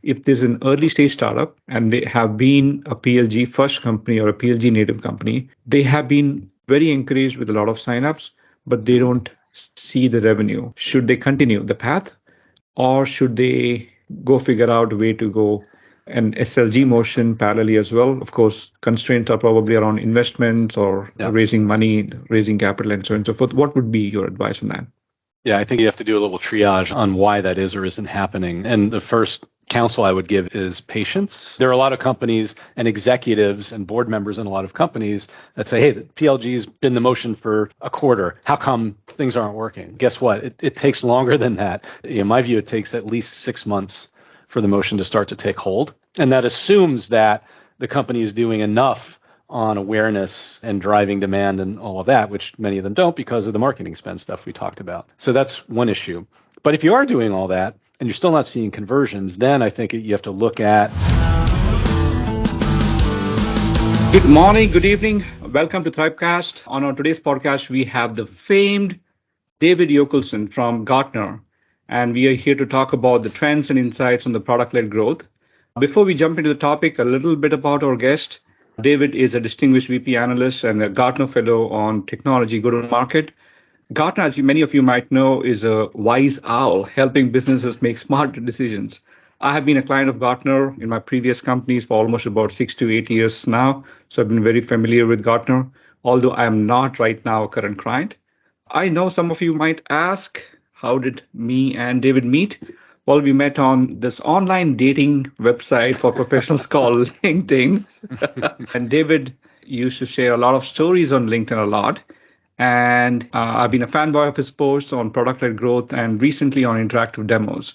if there's an early stage startup and they have been a PLG first company or a PLG native company, they have been very encouraged with a lot of signups, but they don't see the revenue. Should they continue the path, or should they go figure out a way to go an SLG motion parallelly as well? Of course, constraints are probably around investments or raising money, raising capital, and so on and so forth. What would be your advice on that? Yeah, I think you have to do a little triage on why that is or isn't happening. And the first counsel I would give is patience. There are a lot of companies and executives and board members in a lot of companies that say, hey, the PLG's been the motion for a quarter. How come things aren't working? Guess what? It takes longer than that. In my view, it takes at least 6 months for the motion to start to take hold. And that assumes that the company is doing enough on awareness and driving demand and all of that, which many of them don't because of the marketing spend stuff we talked about. So that's one issue. But if you are doing all that and you're still not seeing conversions, then I think you have to look at... Good morning, good evening. Welcome to ThriveCast. On our today's podcast, we have the famed David Yockelson from Gartner, and we are here to talk about the trends and insights on the product-led growth. Before we jump into the topic, a little bit about our guest. David is a distinguished VP analyst and a Gartner fellow on technology go-to-market. Gartner, as many of you might know, is a wise owl helping businesses make smart decisions. I have been a client of Gartner in my previous companies for almost about 6 to 8 years now, so I've been very familiar with Gartner, although I am not right now a current client. I know some of you might ask, how did me and David meet? Well, we met on this online dating website for professionals called LinkedIn. And David used to share a lot of stories on LinkedIn a lot. And I've been a fanboy of his posts on product-led growth and recently on interactive demos.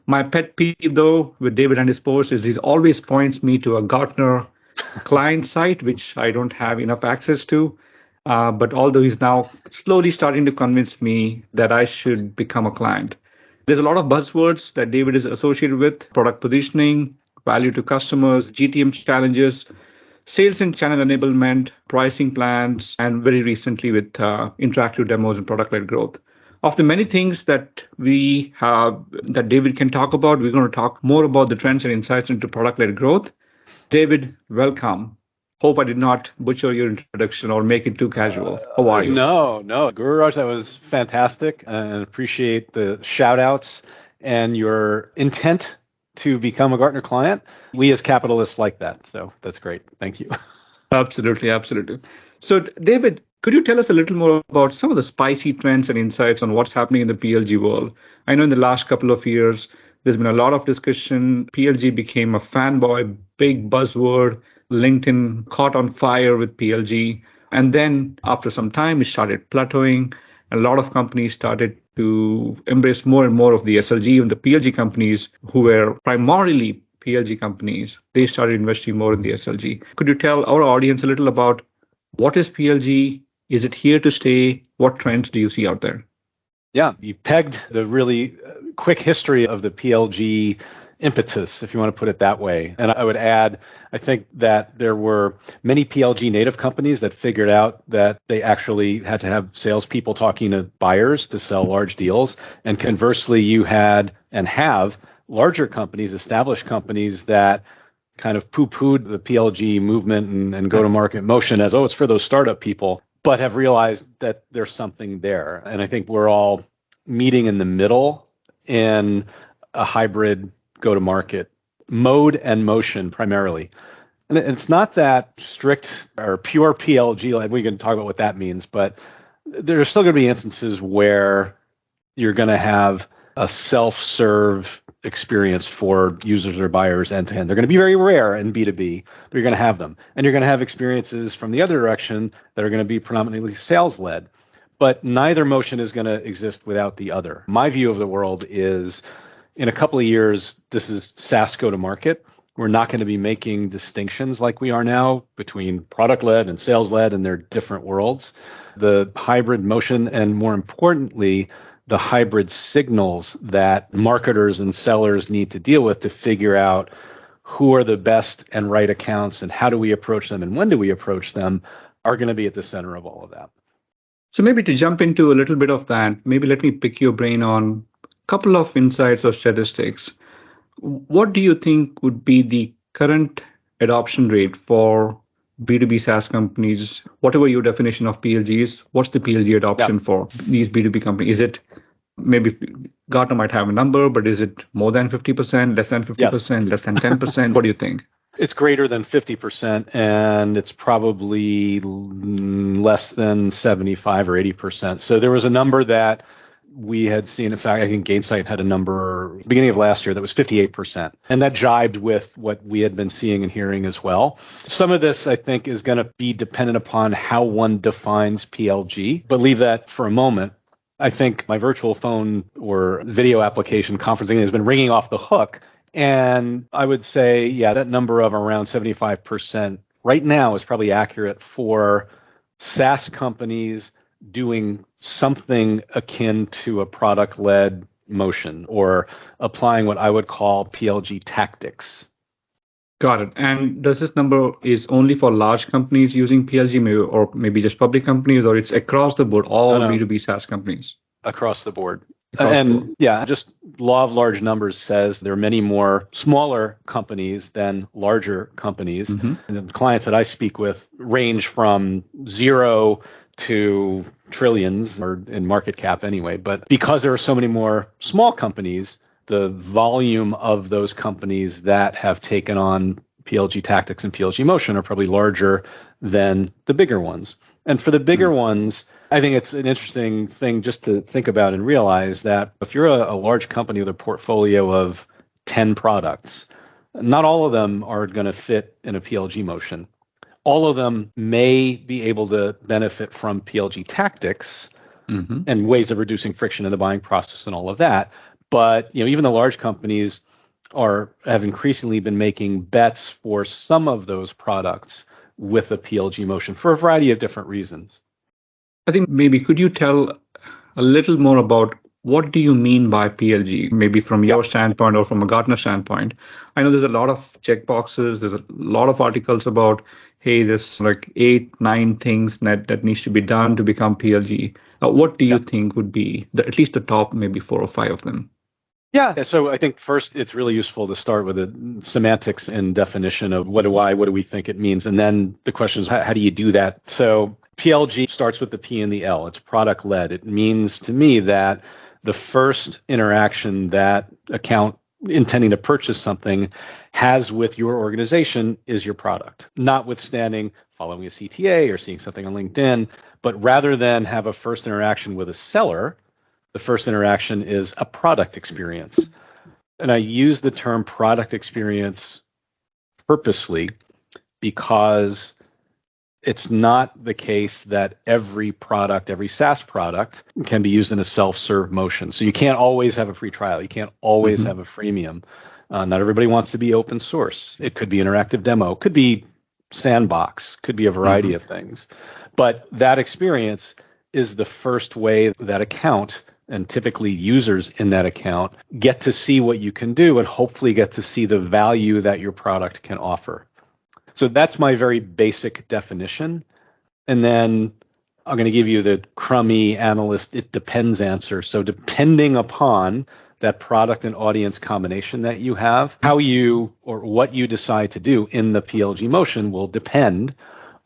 My pet peeve, though, with David and his posts is he always points me to a Gartner client site, which I don't have enough access to. But although he's now slowly starting to convince me that I should become a client. There's a lot of buzzwords that David is associated with: product positioning, value to customers, GTM challenges, sales and channel enablement, pricing plans, and very recently with interactive demos and product-led growth. Of the many things that we have that David can talk about, we're going to talk more about the trends and insights into product-led growth. David, welcome. Hope I did not butcher your introduction or make it too casual. How are you? No, Guru Raj, that was fantastic. And appreciate the shout outs and your intent to become a Gartner client. We as capitalists like that. So that's great. Thank you. Absolutely. So David, could you tell us a little more about some of the spicy trends and insights on what's happening in the PLG world? I know in the last couple of years, there's been a lot of discussion. PLG became a fanboy, big buzzword. LinkedIn caught on fire with PLG. And then after some time, it started plateauing. A lot of companies started to embrace more and more of the SLG. And the PLG companies who were primarily PLG companies, they started investing more in the SLG. Could you tell our audience a little about what is PLG? Is it here to stay? What trends do you see out there? Yeah, you pegged the really quick history of the PLG impetus, if you want to put it that way. And I would add, I think that there were many PLG native companies that figured out that they actually had to have salespeople talking to buyers to sell large deals. And conversely, you had and have larger companies, established companies that kind of poo-pooed the PLG movement and go-to-market motion as, oh, it's for those startup people, but have realized that there's something there. And I think we're all meeting in the middle in a hybrid go-to-market mode and motion primarily. And it's not that strict or pure PLG, like we can talk about what that means, but there's still going to be instances where you're going to have a self-serve experience for users or buyers end-to-end. They're going to be very rare in B2B, but you're going to have them. And you're going to have experiences from the other direction that are going to be predominantly sales-led. But neither motion is going to exist without the other. My view of the world is, in a couple of years, this is SaaS go-to-market. We're not going to be making distinctions like we are now between product-led and sales-led, and they're different worlds. The hybrid motion, and more importantly, the hybrid signals that marketers and sellers need to deal with to figure out who are the best and right accounts and how do we approach them and when do we approach them, are going to be at the center of all of that. So maybe to jump into a little bit of that, maybe let me pick your brain on couple of insights or statistics. What do you think would be the current adoption rate for B2B SaaS companies? Whatever your definition of PLG is, what's the PLG adoption for these B2B companies? Is it maybe Gartner might have a number, but is it more than 50%, less than 50%, less than 10%? What do you think? It's greater than 50%, and it's probably less than 75 or 80%. So there was a number that we had seen. In fact, I think Gainsight had a number beginning of last year that was 58%. And that jibed with what we had been seeing and hearing as well. Some of this, I think, is going to be dependent upon how one defines PLG. But leave that for a moment. I think my virtual phone or video application conferencing has been ringing off the hook. And I would say, that number of around 75% right now is probably accurate for SaaS companies doing something akin to a product-led motion or applying what I would call PLG tactics. Got it. And does this number is only for large companies using PLG or maybe just public companies, or it's across the board, all B2B SaaS companies? Across the board. Just law of large numbers says there are many more smaller companies than larger companies. And the clients that I speak with range from 0 to trillions, or in market cap anyway. But because there are so many more small companies, the volume of those companies that have taken on PLG tactics and PLG motion are probably larger than the bigger ones. And for the bigger ones, I think it's an interesting thing just to think about and realize that if you're a large company with a portfolio of 10 products, not all of them are going to fit in a PLG motion. All of them may be able to benefit from PLG tactics and ways of reducing friction in the buying process and all of that. But even the large companies have increasingly been making bets for some of those products with a PLG motion for a variety of different reasons. I think maybe could you tell a little more about what do you mean by PLG, maybe from your standpoint or from a Gartner standpoint? I know there's a lot of checkboxes. There's a lot of articles about, hey, there's like 8, 9 things that needs to be done to become PLG. What do you think would be at least the top maybe 4 or 5 of them? So I think first it's really useful to start with the semantics and definition of what do we think it means? And then the question is, how do you do that? So PLG starts with the P and the L. It's product-led. It means to me that the first interaction that account intending to purchase something has with your organization is your product, notwithstanding following a CTA or seeing something on LinkedIn. But rather than have a first interaction with a seller, the first interaction is a product experience. And I use the term product experience purposely because it's not the case that every product, every SaaS product can be used in a self-serve motion. So you can't always have a free trial. You can't always have a freemium. Not everybody wants to be open source. It could be interactive demo. It could be sandbox. Could be a variety of things. But that experience is the first way that account and typically users in that account get to see what you can do and hopefully get to see the value that your product can offer. So that's my very basic definition. And then I'm going to give you the crummy analyst, it depends answer. So depending upon that product and audience combination that you have, how you or what you decide to do in the PLG motion will depend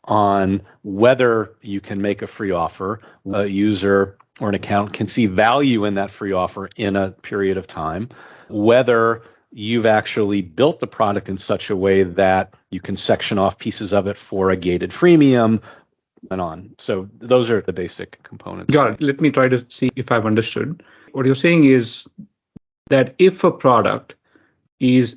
on whether you can make a free offer, a user or an account can see value in that free offer in a period of time, whether you've actually built the product in such a way that you can section off pieces of it for a gated freemium and on. So those are the basic components. Got it. Let me try to see if I've understood. What you're saying is that if a product is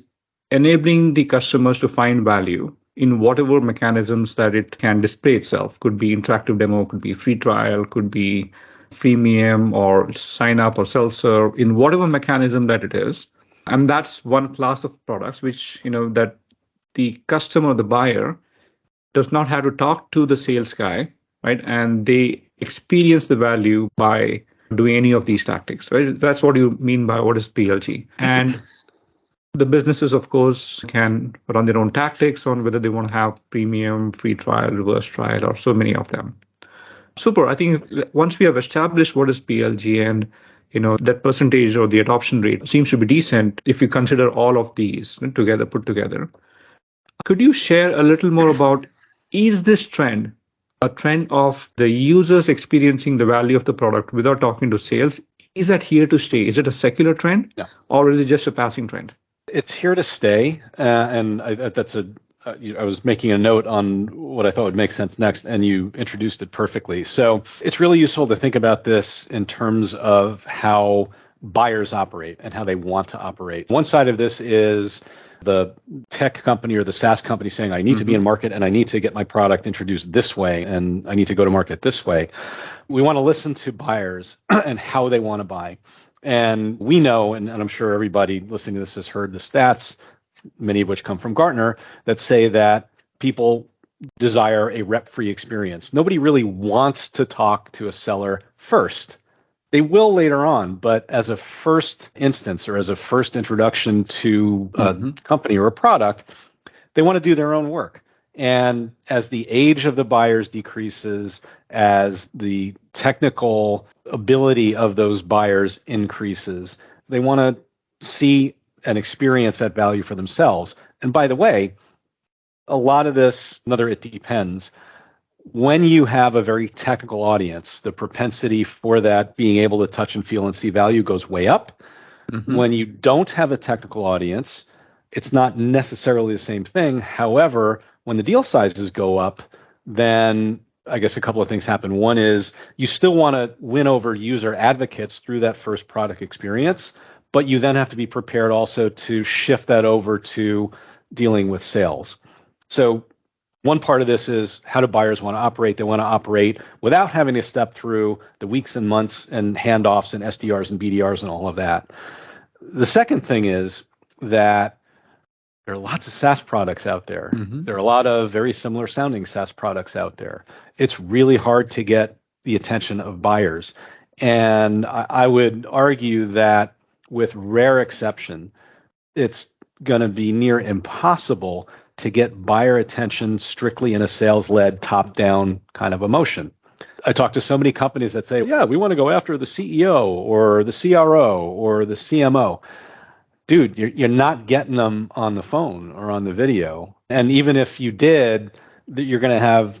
enabling the customers to find value in whatever mechanisms that it can display itself, could be interactive demo, could be free trial, could be freemium or sign up or self-serve, in whatever mechanism that it is. And that's one class of products which, that the customer, the buyer, does not have to talk to the sales guy, right? And they experience the value by doing any of these tactics, right? That's what you mean by what is PLG. And the businesses, of course, can run their own tactics on whether they want to have premium, free trial, reverse trial, or so many of them. Super. I think once we have established what is PLG and that percentage or the adoption rate seems to be decent if you consider all of these put together. Could you share a little more about, is this trend a trend of the users experiencing the value of the product without talking to sales? Is that here to stay? Is it a secular trend, or is it just a passing trend? It's here to stay, and I was making a note on what I thought would make sense next, and you introduced it perfectly. So it's really useful to think about this in terms of how buyers operate and how they want to operate. One side of this is the tech company or the SaaS company saying, I need to be in market and I need to get my product introduced this way and I need to go to market this way. We want to listen to buyers and how they want to buy. And we know, and I'm sure everybody listening to this has heard the stats, many of which come from Gartner, that say that people desire a rep-free experience. Nobody really wants to talk to a seller first. They will later on, but as a first instance or as a first introduction to a company or a product, they want to do their own work. And as the age of the buyers decreases, as the technical ability of those buyers increases, they want to see and experience that value for themselves. And by the way, a lot of this, it depends. When you have a very technical audience, the propensity for that being able to touch and feel and see value goes way up. When you don't have a technical audience, it's not necessarily the same thing. However, when the deal sizes go up, then I guess a couple of things happen. One is you still want to win over user advocates through that first product experience, but you then have to be prepared also to shift that over to dealing with sales. So one part of this is, how do buyers want to operate? They want to operate without having to step through the weeks and months and handoffs and SDRs and BDRs and all of that. The second thing is that there are lots of SaaS products out there. There are a lot of very similar sounding SaaS products out there. It's really hard to get the attention of buyers. And I would argue that with rare exception, it's going to be near impossible to get buyer attention strictly in a sales-led, top-down kind of a motion. I talk to so many companies that say, yeah, we want to go after the CEO or the CRO or the CMO. Dude, you're not getting them on the phone or on the video. And even if you did, you're going to have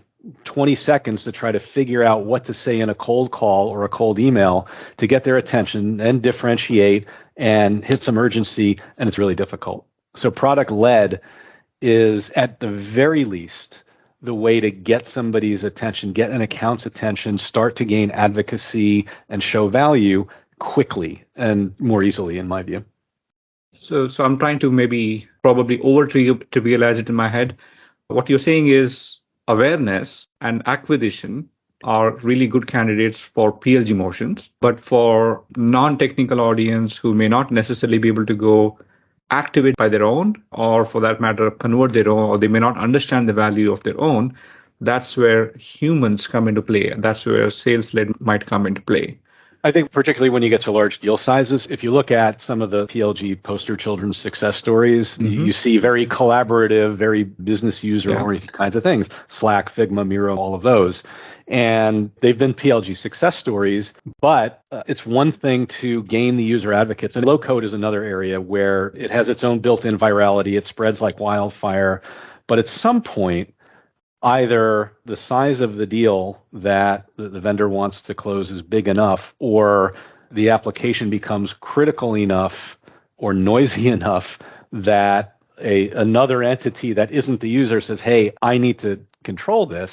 20 seconds to try to figure out what to say in a cold call or a cold email to get their attention and differentiate and hit some urgency, and it's really difficult. So product-led is at the very least the way to get somebody's attention, get an account's attention, start to gain advocacy and show value quickly and more easily, in my view. So I'm trying to probably over-trivialize it in my head. What you're saying is awareness and acquisition are really good candidates for PLG motions, but for non-technical audience who may not necessarily be able to go activate by their own, or for that matter, convert their own, or they may not understand the value of their own, that's where humans come into play. That's where sales-led might come into play. I think particularly when you get to large deal sizes, if you look at some of the PLG poster children's success stories, you see very collaborative, very business user-oriented kinds of things. Slack, Figma, Miro, all of those. And they've been PLG success stories, but it's one thing to gain the user advocates. And low code is another area where it has its own built-in virality. It spreads like wildfire. But at some point, either the size of the deal that the vendor wants to close is big enough, or the application becomes critical enough or noisy enough that another entity that isn't the user says, hey, I need to control this.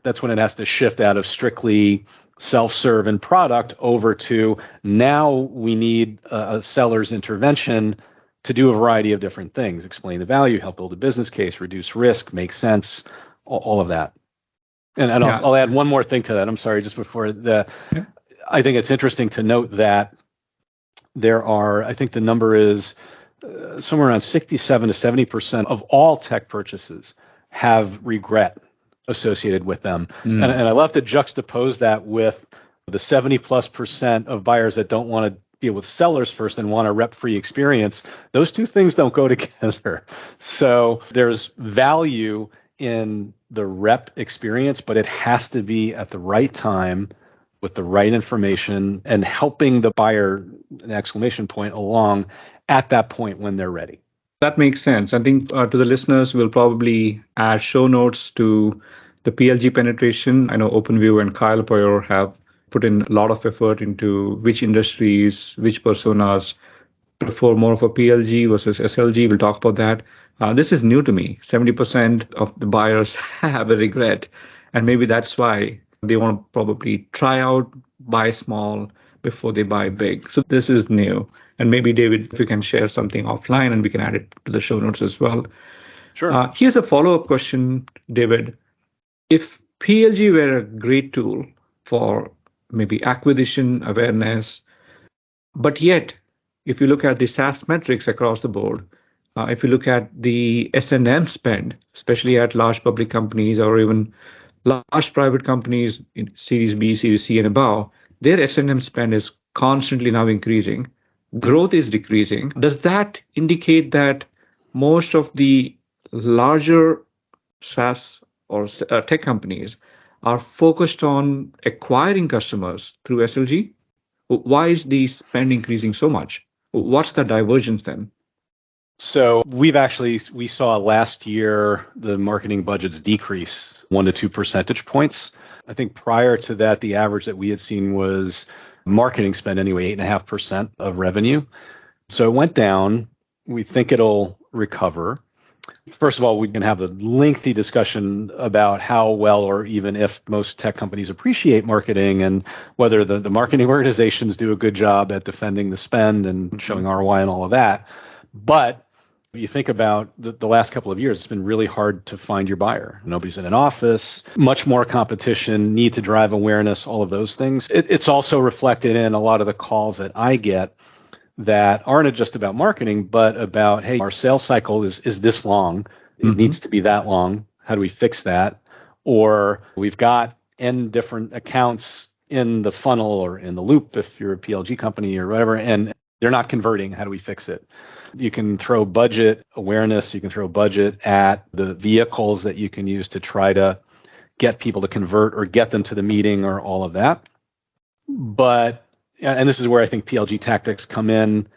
That's when it has to shift out of strictly self-serve and product over to, now we need a seller's intervention to do a variety of different things, explain the value, help build a business case, reduce risk, make sense, all of that. And I'll add one more thing to that. I'm sorry, just before I think it's interesting to note that there are, I think the number is somewhere around 67 to 70% of all tech purchases have regret associated with them. And I love to juxtapose that with the 70+% of buyers that don't want to deal with sellers first and want a rep-free experience. Those two things don't go together. So there's value in the rep experience, but it has to be at the right time with the right information and helping the buyer, an exclamation point, along at that point when they're ready. That makes sense. I think to the listeners, we'll probably add show notes to the PLG penetration. I know OpenView and Kyle Poyer have put in a lot of effort into which industries, which personas prefer more of a PLG versus SLG. We'll talk about that. This is new to me. 70% of the buyers have a regret, and maybe that's why they want to probably try out, buy small before they buy big. So this is new. And maybe, David, if you can share something offline and we can add it to the show notes as well. Sure. Here's a follow-up question, David. If PLG were a great tool for maybe acquisition, awareness, but yet, if you look at the SaaS metrics across the board, if you look at the S&M spend, especially at large public companies or even large private companies in Series B, Series C and above, their S&M spend is constantly now increasing. Growth is decreasing. Does that indicate that most of the larger SaaS or tech companies are focused on acquiring customers through SLG? Why is the spend increasing so much? What's the divergence then? So we saw last year the marketing budgets decrease 1 to 2 percentage points. I think prior to that, the average that we had seen was marketing spend anyway, 8.5% of revenue. So it went down. We think it'll recover. First of all, we can have a lengthy discussion about how well or even if most tech companies appreciate marketing and whether the marketing organizations do a good job at defending the spend and showing ROI and all of that. But if you think about the last couple of years, it's been really hard to find your buyer. Nobody's in an office, much more competition, need to drive awareness, all of those things. It's also reflected in a lot of the calls that I get that aren't just about marketing, but about, hey, our sales cycle is this long. It needs to be that long. How do we fix that? Or we've got N different accounts in the funnel or in the loop if you're a PLG company or whatever, and they're not converting. How do we fix it? You can throw budget awareness. You can throw budget at the vehicles that you can use to try to get people to convert or get them to the meeting or all of that. But, and this is where I think PLG tactics come in,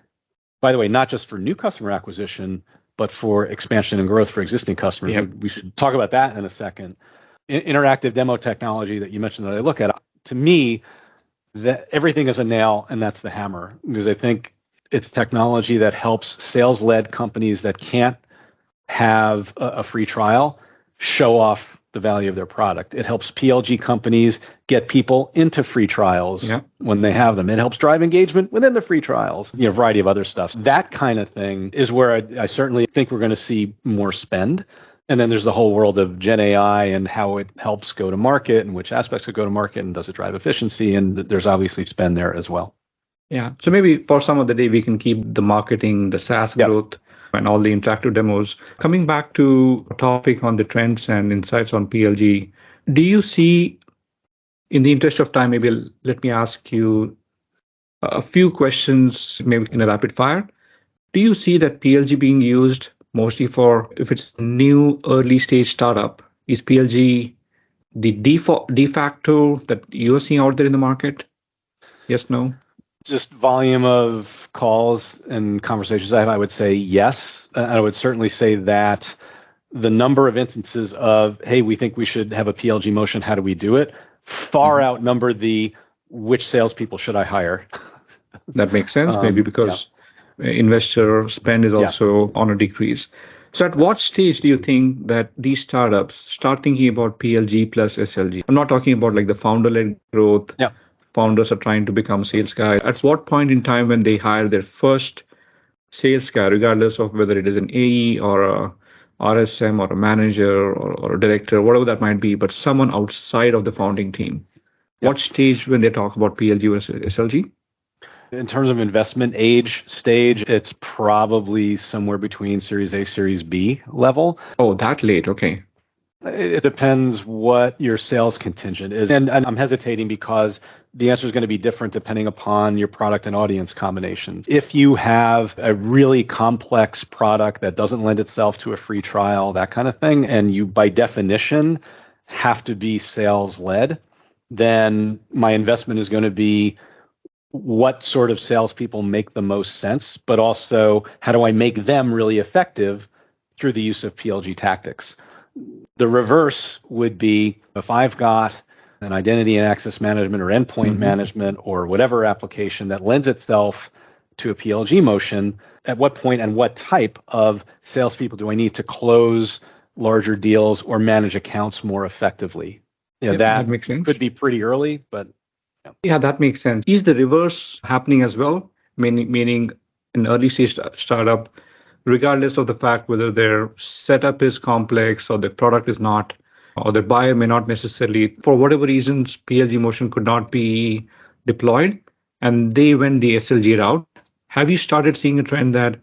by the way, not just for new customer acquisition, but for expansion and growth for existing customers. Yep. We should talk about that in a second. Interactive demo technology that you mentioned that I look at, to me, that everything is a nail and that's the hammer, because I think it's technology that helps sales-led companies that can't have a free trial show off the value of their product. It helps PLG companies get people into free trials when they have them. It helps drive engagement within the free trials, a variety of other stuff. That kind of thing is where I certainly think we're going to see more spend. And then there's the whole world of Gen AI and how it helps go to market and which aspects of go to market and does it drive efficiency. And there's obviously spend there as well. Yeah. So maybe for some of the day, we can keep the marketing, the SaaS growth, and all the interactive demos. Coming back to a topic on the trends and insights on PLG, do you see, in the interest of time, maybe let me ask you a few questions, maybe in a rapid fire. Do you see that PLG being used mostly for, if it's a new early stage startup, is PLG the de facto that you're seeing out there in the market? Yes, no? Just volume of calls and conversations I have, I would say yes. I would certainly say that the number of instances of, hey, we think we should have a PLG motion, how do we do it, far outnumber the which salespeople should I hire. That makes sense, maybe because investor spend is also on a decrease. So at what stage do you think that these startups start thinking about PLG plus SLG? I'm not talking about like the founder-led growth. Yeah. Founders are trying to become sales guys. At what point in time when they hire their first sales guy, regardless of whether it is an AE or a RSM or a manager or a director, whatever that might be, but someone outside of the founding team, what stage when they talk about PLG versus SLG? In terms of investment stage, it's probably somewhere between Series A, Series B level. Oh, that late. Okay. It depends what your sales contingent is. And I'm hesitating because the answer is going to be different depending upon your product and audience combinations. If you have a really complex product that doesn't lend itself to a free trial, that kind of thing, and you by definition have to be sales-led, then my investment is going to be what sort of salespeople make the most sense, but also how do I make them really effective through the use of PLG tactics. The reverse would be if I've got an identity and access management or endpoint management or whatever application that lends itself to a PLG motion, at what point and what type of salespeople do I need to close larger deals or manage accounts more effectively? That makes sense. Could be pretty early, but yeah, that makes sense. Is the reverse happening as well? Meaning an early stage startup, regardless of the fact whether their setup is complex or the product is not, or the buyer may not necessarily, for whatever reasons, PLG motion could not be deployed, and they went the SLG route. Have you started seeing a trend that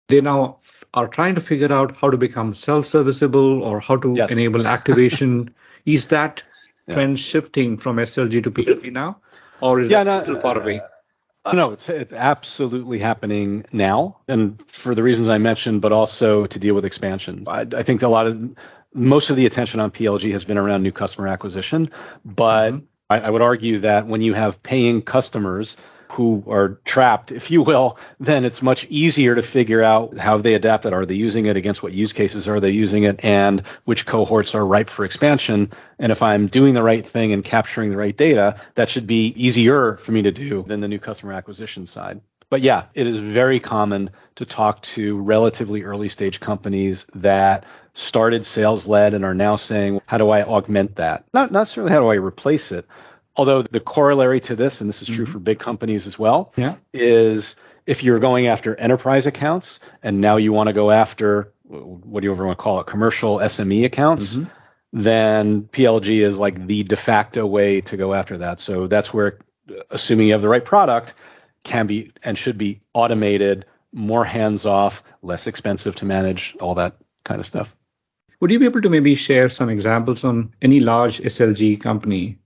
they now are trying to figure out how to become self-serviceable or how to enable activation? Is that trend shifting from SLG to PLG now, or is that still far away? No, it's absolutely happening now, and for the reasons I mentioned, but also to deal with expansion. I think most of the attention on PLG has been around new customer acquisition, but I would argue that when you have paying customers who are trapped, if you will, then it's much easier to figure out how they adapt it. Are they using it? Against what use cases are they using it? And which cohorts are ripe for expansion? And if I'm doing the right thing and capturing the right data, that should be easier for me to do than the new customer acquisition side. But yeah, it is very common to talk to relatively early stage companies that started sales led and are now saying, how do I augment that? Not necessarily how do I replace it. Although the corollary to this, and this is true for big companies as well, is if you're going after enterprise accounts and now you want to go after, what do you ever want to call it, commercial SME accounts, then PLG is like the de facto way to go after that. So that's where, assuming you have the right product, can be and should be automated, more hands-off, less expensive to manage, all that kind of stuff. Would you be able to maybe share some examples on any large SLG company,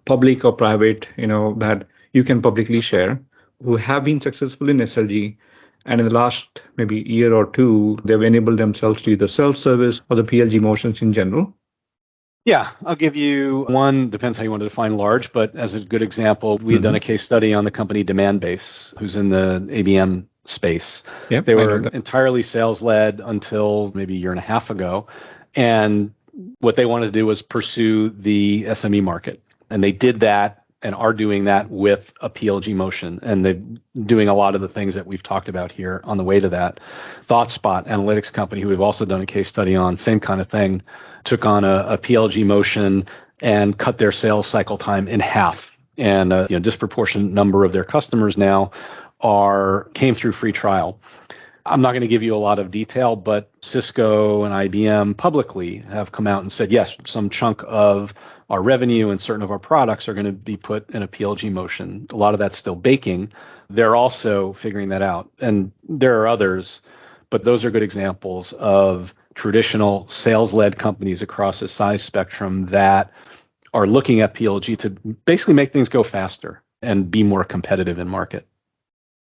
public or private, that you can publicly share, who have been successful in SLG, and in the last maybe year or two, they've enabled themselves to either self-service or the PLG motions in general? Yeah, I'll give you one, depends how you want to define large, but as a good example, we had done a case study on the company Demandbase, who's in the ABM space. They were entirely sales-led until maybe a year and a half ago, and what they wanted to do was pursue the SME market. And they did that and are doing that with a PLG motion. And they're doing a lot of the things that we've talked about here on the way to that. ThoughtSpot, analytics company, who we've also done a case study on, same kind of thing, took on a PLG motion and cut their sales cycle time in half. And a disproportionate number of their customers now came through free trial. I'm not going to give you a lot of detail, but Cisco and IBM publicly have come out and said, yes, some chunk of our revenue and certain of our products are going to be put in a PLG motion. A lot of that's still baking. They're also figuring that out. And there are others, but those are good examples of traditional sales-led companies across a size spectrum that are looking at PLG to basically make things go faster and be more competitive in market.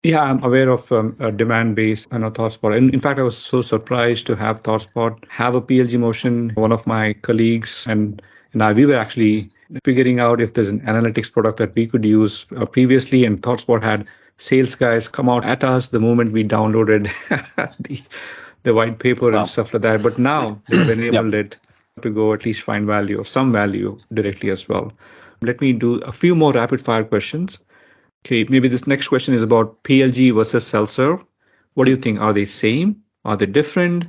Yeah, I'm aware of Demandbase and ThoughtSpot. In fact, I was so surprised to have ThoughtSpot have a PLG motion. One of my colleagues and we were actually figuring out if there's an analytics product that we could use previously, and ThoughtSpot had sales guys come out at us the moment we downloaded the white paper and stuff like that. But now they've enabled it to go at least find value or some value directly as well. Let me do a few more rapid fire questions. Okay, maybe this next question is about PLG versus self-serve. What do you think? Are they same? Are they different?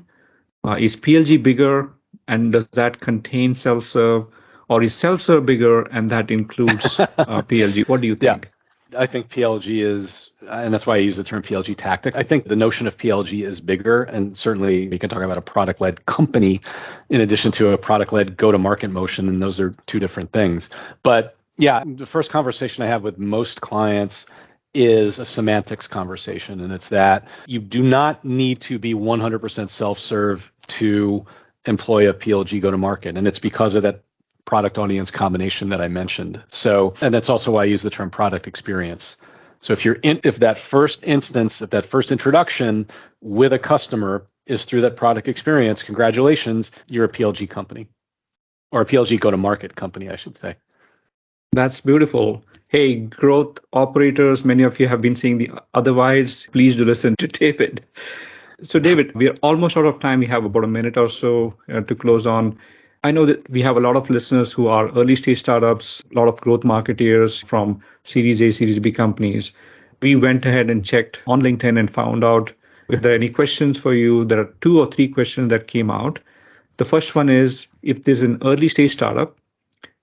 Is PLG bigger and does that contain self-serve? Or is self-serve bigger and that includes PLG? What do you think? Yeah, I think PLG is, and that's why I use the term PLG tactic. I think the notion of PLG is bigger, and certainly we can talk about a product-led company in addition to a product-led go-to-market motion, and those are two different things. But yeah, the first conversation I have with most clients is a semantics conversation, and it's that you do not need to be 100% self-serve to employ a PLG go-to-market, and it's because of that product audience combination that I mentioned. So, and that's also why I use the term product experience. So if that first introduction with a customer is through that product experience, congratulations, you're a PLG company, or a PLG go-to-market company, I should say. That's beautiful. Hey, growth operators, many of you have been saying the otherwise. Please do listen to David. So, David, we are almost out of time. We have about a minute or so to close on. I know that we have a lot of listeners who are early stage startups, a lot of growth marketeers from Series A, Series B companies. We went ahead and checked on LinkedIn and found out if there are any questions for you. There are two or three questions that came out. The first one is if there's an early stage startup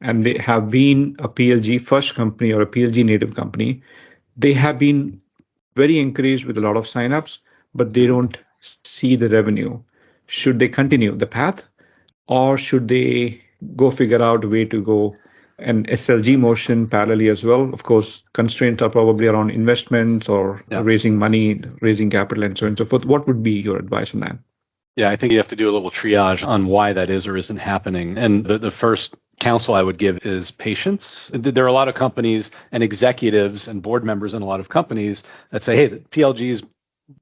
and they have been a PLG first company or a PLG native company, they have been very encouraged with a lot of signups, but they don't see the revenue. Should they continue the path or should they go figure out a way to go an SLG motion parallelly as well? Of course, constraints are probably around investments or raising money, raising capital, and so on and so forth. What would be your advice on that? Yeah, I think you have to do a little triage on why that is or isn't happening. And the first counsel I would give is patience. There are a lot of companies and executives and board members in a lot of companies that say, hey, the PLG's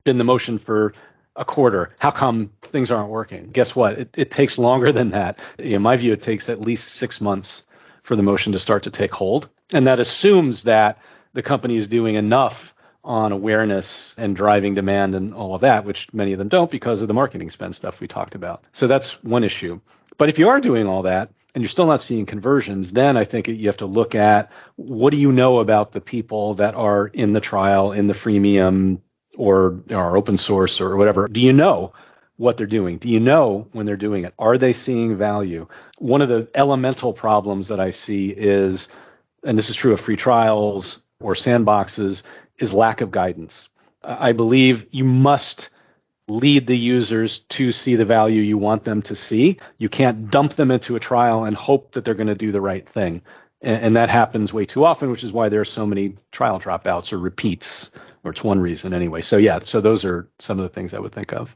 been the motion for a quarter. How come things aren't working? Guess what? It takes longer than that. In my view, it takes at least 6 months for the motion to start to take hold. And that assumes that the company is doing enough on awareness and driving demand and all of that, which many of them don't because of the marketing spend stuff we talked about. So that's one issue. But if you are doing all that and you're still not seeing conversions, then I think you have to look at what do you know about the people that are in the trial, in the freemium or open source or whatever. Do you know what they're doing? Do you know when they're doing it? Are they seeing value? One of the elemental problems that I see is, and this is true of free trials or sandboxes, is lack of guidance. I believe you must lead the users to see the value you want them to see. You can't dump them into a trial and hope that they're going to do the right thing. And that happens way too often, which is why there are so many trial dropouts or repeats, or it's one reason anyway. So those are some of the things I would think of.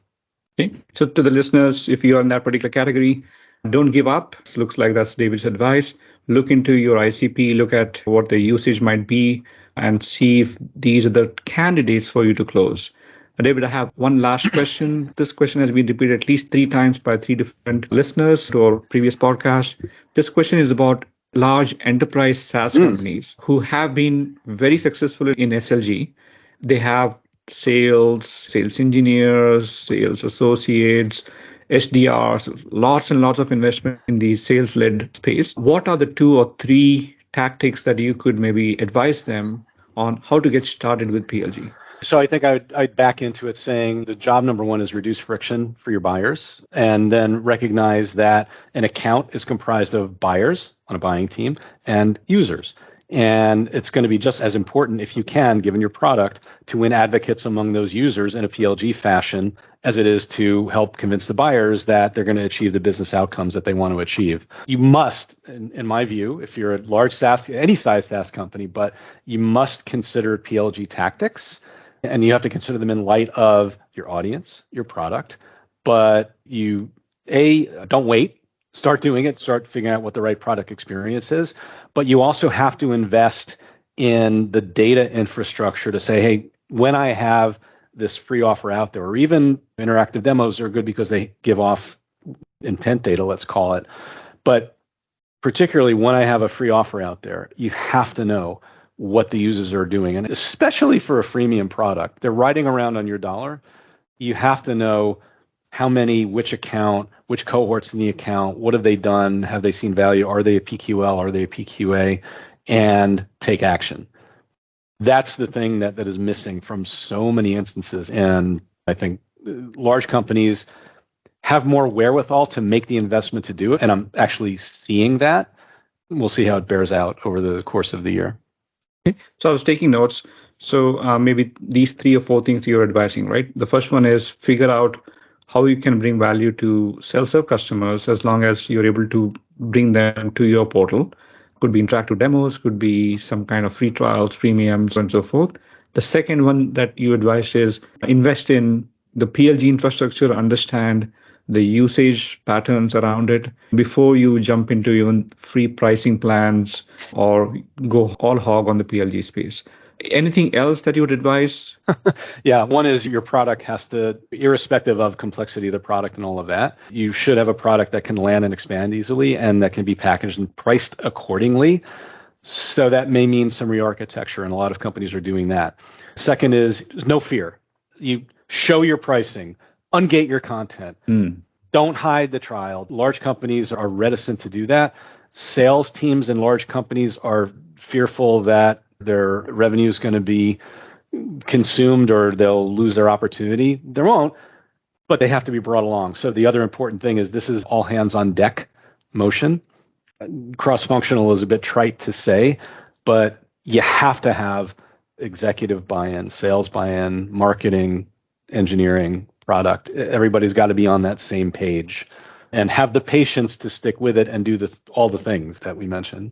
Okay. So to the listeners, if you are in that particular category, don't give up. It looks like that's David's advice. Look into your ICP, look at what the usage might be, and see if these are the candidates for you to close. David, I have one last question. This question has been repeated at least 3 times by 3 different listeners to our previous podcast. This question is about large enterprise SaaS companies who have been very successful in SLG. They have sales engineers, sales associates, SDRs, lots and lots of investment in the sales-led space. What are the 2 or 3 tactics that you could maybe advise them on how to get started with PLG? So I think I'd back into it saying the job number 1 is reduce friction for your buyers, and then recognize that an account is comprised of buyers on a buying team and users. And it's going to be just as important, if you can, given your product, to win advocates among those users in a PLG fashion as it is to help convince the buyers that they're going to achieve the business outcomes that they want to achieve. You must, in my view, if you're a large SaaS, any size SaaS company, but you must consider PLG tactics, and you have to consider them in light of your audience, your product. But don't wait. Start doing it. Start figuring out what the right product experience is. But you also have to invest in the data infrastructure to say, hey, when I have this free offer out there, or even interactive demos are good because they give off intent data, let's call it. But particularly when I have a free offer out there, you have to know what the users are doing. And especially for a freemium product, they're riding around on your dollar. You have to know how many, which account, which cohorts in the account, what have they done? Have they seen value? Are they a PQL? Are they a PQA? And take action. That's the thing that is missing from so many instances. And I think large companies have more wherewithal to make the investment to do it. And I'm actually seeing that. We'll see how it bears out over the course of the year. Okay. So I was taking notes. So maybe these 3 or 4 things you're advising, right? The first one is figure out how you can bring value to self-serve customers as long as you're able to bring them to your portal. Could be interactive demos, could be some kind of free trials, freemiums, and so forth. The second one that you advise is invest in the PLG infrastructure, understand the usage patterns around it before you jump into even free pricing plans or go all hog on the PLG space. Anything else that you would advise? Yeah, one is your product has to, irrespective of complexity of the product and all of that, you should have a product that can land and expand easily and that can be packaged and priced accordingly. So that may mean some re-architecture, and a lot of companies are doing that. Second is no fear. You show your pricing, ungate your content. Don't hide the trial. Large companies are reticent to do that. Sales teams in large companies are fearful that their revenue is going to be consumed or they'll lose their opportunity. They won't, but they have to be brought along. So the other important thing is this is all hands on deck motion. Cross-functional is a bit trite to say, but you have to have executive buy-in, sales buy-in, marketing, engineering, product. Everybody's got to be on that same page and have the patience to stick with it and do all the things that we mentioned.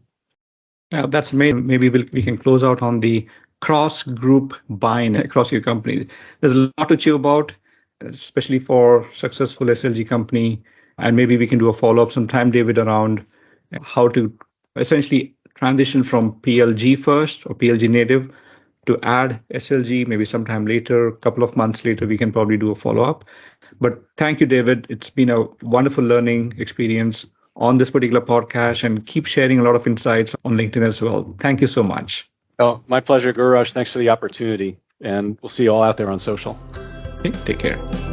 That's amazing. Maybe we can close out on the cross-group buy-in across your company. There's a lot to chew about, especially for successful SLG company. And maybe we can do a follow-up sometime, David, around how to essentially transition from PLG first or PLG native to add SLG maybe sometime later, a couple of months later, we can probably do a follow-up. But thank you, David. It's been a wonderful learning experience on this particular podcast, and keep sharing a lot of insights on LinkedIn as well. Thank you so much. Oh, my pleasure, Gururaj. Thanks for the opportunity. And we'll see you all out there on social. Okay, take care.